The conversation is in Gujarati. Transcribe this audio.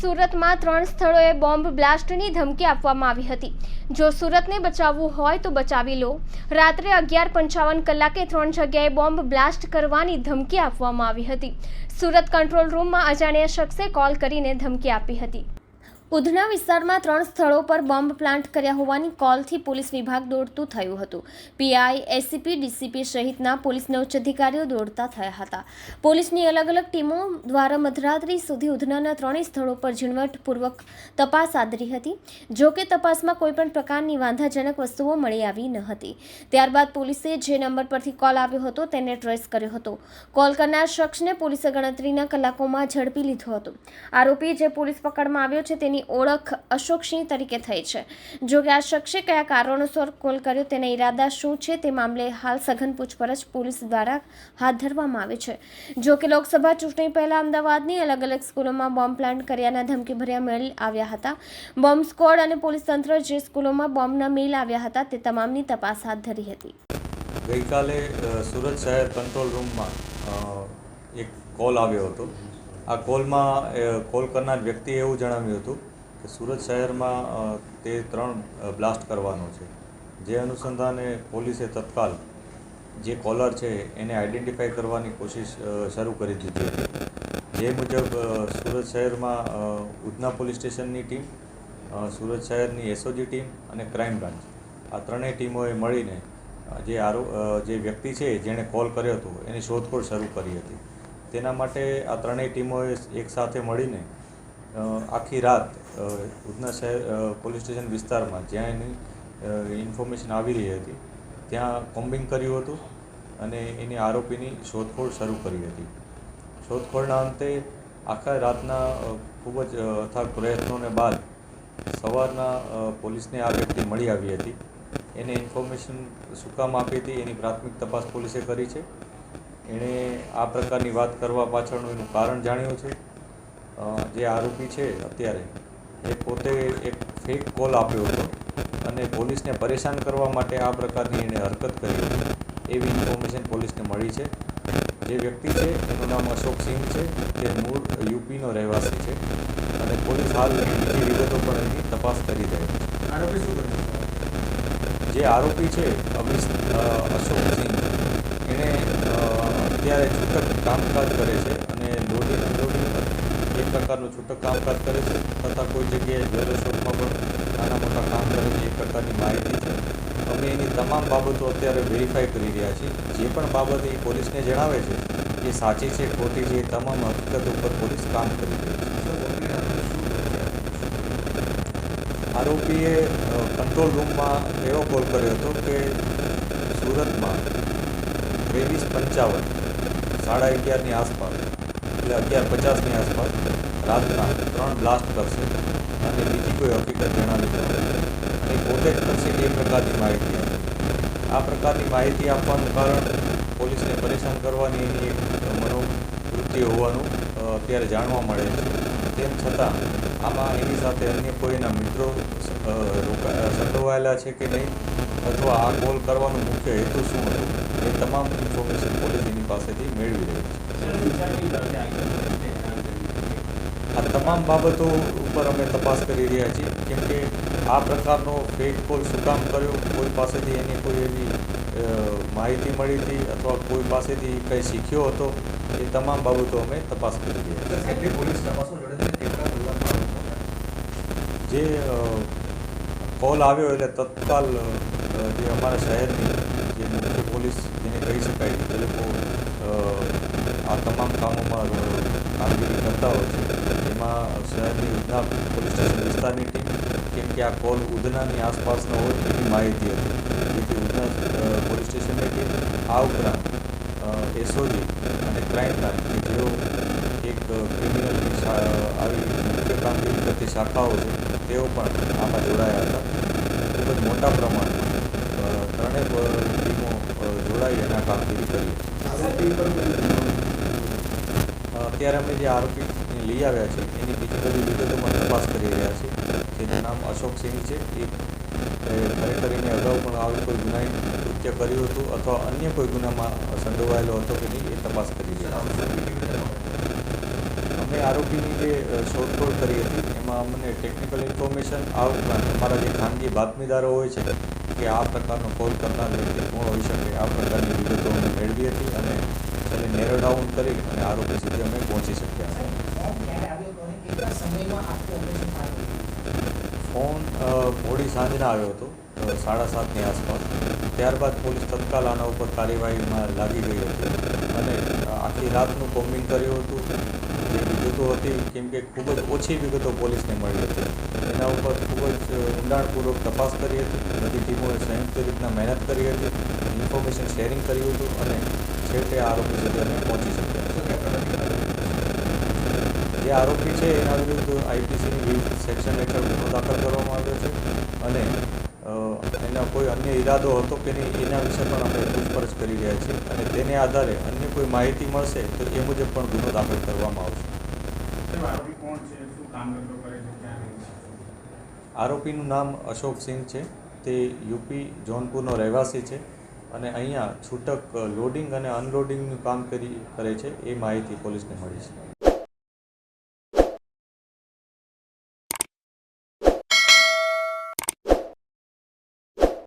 સુરતમાં 3 સ્થળોએ બોમ્બ બ્લાસ્ટની ધમકી આપવામાં આવી હતી। જો સુરતને બચાવવું હોય તો બચાવી લો। રાત્રે 11:55 કલાકે 3 જગ્યાએ બોમ્બ બ્લાસ્ટ કરવાની ધમકી આપવામાં આવી હતી। સુરત કંટ્રોલ રૂમમાં અજાણ્યા શખ્સે કોલ કરીને ધમકી આપી હતી। ઉધના વિસ્તારમાં 3 સ્થળો પર બોમ્બ પ્લાન્ટ કર્યા હોવાની કોલથી પોલીસ વિભાગ દોડતું થયું હતું। પીઆઈ, એસીપી, ડીસીપી સહિતના પોલીસના ઉચ્ચ અધિકારીઓ દોડતા થયા હતા। પોલીસની અલગ અલગ ટીમો દ્વારા મધરાત્રિ સુધી ઉધનાના 3 સ્થળો પર ઝીણવટપૂર્વક તપાસ હાથ ધરી હતી। જો કે તપાસમાં કોઈપણ પ્રકારની વાંધાજનક વસ્તુઓ મળી આવી ન હતી। ત્યારબાદ પોલીસે જે નંબર પરથી કોલ આવ્યો હતો તેને ટ્રેસ કર્યો હતો। કોલ કરનાર શખ્સને પોલીસે ગણતરીના કલાકોમાં ઝડપી લીધો હતો। આરોપી જે પોલીસ પકડમાં આવ્યો છે તેની ઓળખ અશોક સિંહ તરીકે થઈ છે। જો કે આ શખ્સે કયા કારણોસર કોલ કર્યો તેના ઈરાદા શું છે તે મામલે હાલ સઘન પૂછપરછ પોલીસ દ્વારા હાથ ધરવામાં આવે છે। જો કે લોકસભા ચૂંટણી પહેલા અમદાવાદની અલગ અલગ સ્કૂલોમાં બોમ્બ પ્લાન્ટ કર્યાના ધમકીભર્યા મેલ આવ્યા હતા। બોમ્બ સ્ક્વોડ અને પોલીસ તંત્ર જે સ્કૂલોમાં બોમ્બના મેલ આવ્યા હતા તે તમામની તપાસ હાથ ધરી હતી। ગઈકાલે સુરત શહેર કંટ્રોલ રૂમમાં એક કોલ આવ્યો હતો। આ કોલમાં કોલ કરનાર વ્યક્તિએ એવું જણાવ્યું હતું કે સુરત શહેરમાં તે 3 બ્લાસ્ટ કરવાનો છે। જે અનુસંધાને પોલીસે તત્કાલ જે કોલર છે એને આઈડેન્ટિફાઈ કરવાની કોશિશ શરૂ કરી દીધી હતી। જે મુજબ સુરત શહેરમાં ઉધના પોલીસ સ્ટેશનની ટીમ, સુરત શહેરની એસઓજી ટીમ અને ક્રાઇમ બ્રાન્ચ આ ત્રણેય ટીમોએ મળીને જે વ્યક્તિ છે જેણે કોલ કર્યો હતો એની શોધખોળ શરૂ કરી હતી। તેના માટે આ ત્રણેય ટીમોએ એકસાથે મળીને આખી રાત ઉધના શહેર પોલીસ સ્ટેશન વિસ્તારમાં જ્યાં એની ઇન્ફોર્મેશન આવી રહી હતી ત્યાં કોમ્બિંગ કર્યું હતું અને એની આરોપીની શોધખોળ શરૂ કરી હતી। શોધખોળના અંતે આખા રાતના ખૂબ જ અથાગ પ્રયત્નોને બાદ સવારના પોલીસને આ વ્યક્તિ મળી આવી હતી। એને ઇન્ફોર્મેશન શું કામ આપી હતી એની પ્રાથમિક તપાસ પોલીસે કરી છે। એણે આ પ્રકારની વાત કરવા પાછળનું એનું કારણ જાણ્યું છે। જે આરોપી છે અત્યારે એ પોતે એક ફેક કોલ આપ્યો હતો અને પોલીસને પરેશાન કરવા માટે આ પ્રકારની એણે હરકત કરી હતી એવી ઇન્ફોર્મેશન પોલીસને મળી છે। જે વ્યક્તિ છે એનું નામ અશોક સિંહ છે, તે મૂળ યુપીનો રહેવાસી છે અને પોલીસ હાલ બીજી વિગતો પણ એની તપાસ કરી રહી છે। આરોપી શું કરે? જે આરોપી છે અશોક સિંહ એણે અત્યારે છૂટક કામકાજ કરે છે અને લોડિંગ અનલોડિંગ એક પ્રકારનું છૂટક કામકાજ કરે છે તથા કોઈ જગ્યાએ જ્વેલર શોપમાં પણ નાના મોટા કામ કરે છે એ પ્રકારની માહિતી છે। અમે એની તમામ બાબતો અત્યારે વેરીફાઈ કરી રહ્યા છીએ। જે પણ બાબત એ પોલીસને જણાવે છે એ સાચી છે ખોટી છે એ તમામ હકીકત ઉપર પોલીસ કામ કરી રહી છે। આરોપીએ કંટ્રોલ રૂમમાં એવો કોલ કર્યો હતો કે સુરતમાં 23:55 11:30ની આસપાસ એટલે 11:50ની આસપાસ રાતના 3 બ્લાસ્ટ કરશે અને બીજી કોઈ હકીકત જણાવી નથી અને પોતે જ કરશે એ પ્રકારની માહિતી આપી। આ પ્રકારની માહિતી આપવાનું કારણ પોલીસને પરેશાન કરવાની એની એક મનોવૃત્તિ હોવાનું અત્યારે જાણવા મળે છે। તેમ છતાં આમાં એની સાથે અન્ય કોઈના મિત્રો સંડોવાયેલા છે કે નહીં અથવા આ કોલ કરવાનો મુખ્ય હેતુ શું હતો એ તમામ ઇન્ફોર્મેશન પોલીસ એની પાસેથી મેળવી રહી છે। આ તમામ બાબતો ઉપર અમે તપાસ કરી રહ્યા છીએ કેમ કે આ પ્રકારનો ફેક કોલ શું કામ કર્યો, કોઈ પાસેથી એની કોઈ એવી માહિતી મળી હતી અથવા કોઈ પાસેથી કંઈ શીખ્યો હતો એ તમામ બાબતો અમે તપાસ કરી રહ્યા છીએ। પોલીસ તપાસો જે કોલ આવ્યો એટલે તત્કાલ જે અમારા શહેરની જે મુખ્ય પોલીસ જેને કહી શકાય એ લોકો આ તમામ કામોમાં કામગીરી કરતા હોય છે। એમાં શહેરની ઉધના પોલીસ સ્ટેશન વિસ્તારની ટીમ કેમ કે આ કોલ ઉધનાની આસપાસનો હોય એની માહિતી હતી જેથી ઉધના પોલીસ સ્ટેશનની ટીમ આ ઉપરાંત એસઓજી અને ક્રાઇમ બ્રાન્ચ કે જેઓ એક ક્રિમિનલની આવી મુખ્ય કામગીરી કરતી શાખાઓ છે તેઓ પણ આમાં જોડાયા હતા। ખૂબ જ મોટા પ્રમાણમાં ત્રણેય ટીમો જોડાઈ અને આ કામગીરી કરી। અત્યારે અમે જે આરોપીને લઈ આવ્યા છે એની બીજી બધી વિગતોમાં તપાસ કરી રહ્યા છીએ। જેનું નામ અશોક સિંહ છે। એ ખરેખર એને અગાઉ પણ આવી કોઈ ગુનાહિત કૃત્ય કર્યું હતું અથવા અન્ય કોઈ ગુનામાં સંડોવાયેલો હતો કે નહીં એ તપાસ કરી રહ્યા છીએ। અમે આરોપીની જે શોધખોળ કરી હતી એમાં અમને ટેકનિકલ ઇન્ફોર્મેશન આ ઉપરાંત અમારા જે ખાનગી બાતમીદારો હોય છે કે આ પ્રકારનો કોલ કરનાર વ્યક્તિ કોણ હોઈ શકે આ પ્રકારની વિગતો અમે મેળવી હતી અને છેલ્લે નેરો ડાઉન કરી અને આરોપી સુધી અમે પહોંચી શક્યા. ફોન મોડી સાંજના આવ્યો હતો 7:30ની આસપાસ. ત્યારબાદ પોલીસ તત્કાલ આના ઉપર કાર્યવાહીમાં લાગી ગઈ હતી અને આખી રાતનું કોમ્બિંગ કર્યું હતું. જે વિગતો હતી કેમ કે ખૂબ જ ઓછી વિગતો પોલીસને મળી હતી એના ઉપર ખૂબ જ ઊંડાણપૂર્વક તપાસ કરી હતી. બધી ટીમોએ સંયુક્ત રીતના મહેનત કરી હતી, ઇન્ફોર્મેશન શેરિંગ કર્યું હતું અને છેવટે આરોપી સુધી અમે પહોંચી શક્યા. જે આરોપી છે એના વિરુદ્ધ આઈપીસીની વિવિધ સેક્શન હેઠળ ગુનો દાખલ કરવામાં આવ્યો છે અને એના કોઈ અન્ય ઈરાદો હતો કે નહીં એના વિશે પણ અમે પૂછપરછ કરી રહ્યા છીએ અને તેને આધારે અન્ય કોઈ માહિતી મળશે તો એ મુજબ પણ ગુનો દાખલ કરવામાં આવશે. આરોપીનું નામ અશોક સિંહ છે. તે યુપી જોનપુરનો રહેવાસી છે અને અહીંયા છૂટક લોડિંગ અને અનલોડિંગનું કામ કરે છે એ માહિતી પોલીસને મળી છે.